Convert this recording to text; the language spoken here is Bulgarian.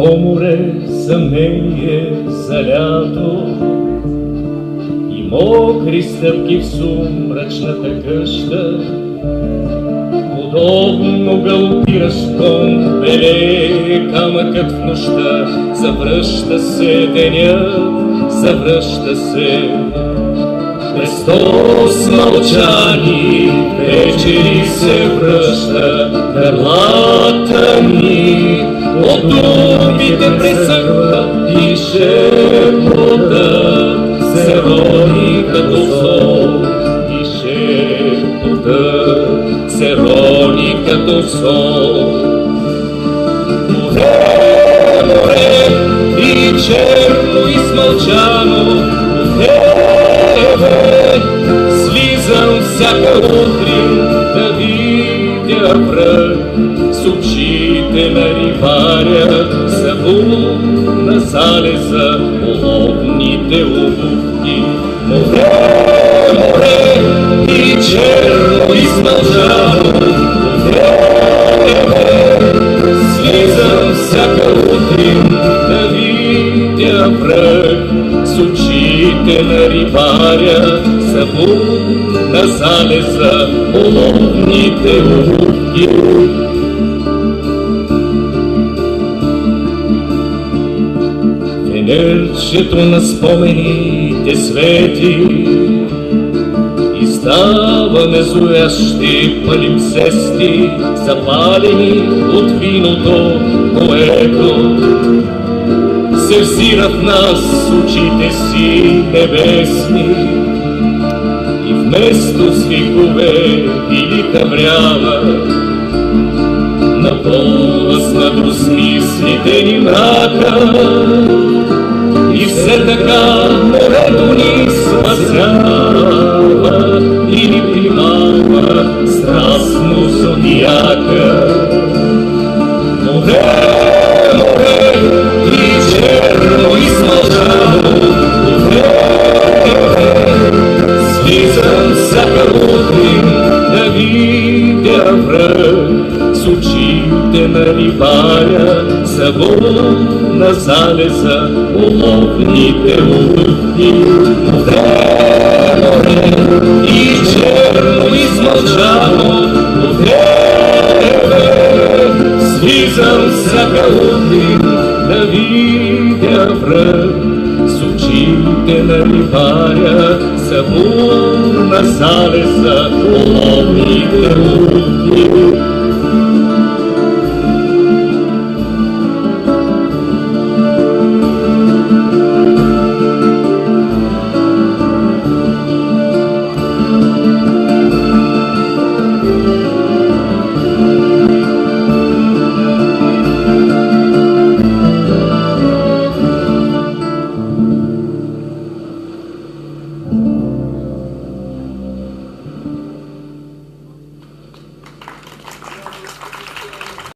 О море, съмнение за лято и мокри стъпки в сумрачната къща, подобно галопираш кон, белее камъкът в нощта. Завръща се денят, завръща се. Христос мълчани вечери се връща. Гърлата ни от думите пресъхва и шепотът се рони като сол. И шепотът се рони като сол. Море, море и черно и смълчано, слизам всяка утрин да видя връх с очите на рибаря, събуд на залеза уловните обувки. Море, море и черно и смълчано, слизам всяка утрин да видя връх с очите на рибаря, събуд на залеза уловните обувки. Фенерчето на спомените свети и ставаме зуящи палимсести, запалени от виното, което се взира в нас очите си небесни. И вместо свикове велика врява напълва с надосмислите ни мрака. И все така морето ни спасява и ни примава страстно зодиака. Море, море и черно и смълчано, слизам всяка утрин да видя връх с очите на рибаря, събуд на залеза уловните обувки. Море, море и черно и смълчано, слизам всяка утрин да видя връх с очите на рибаря, събуд на залеза уловните обувки.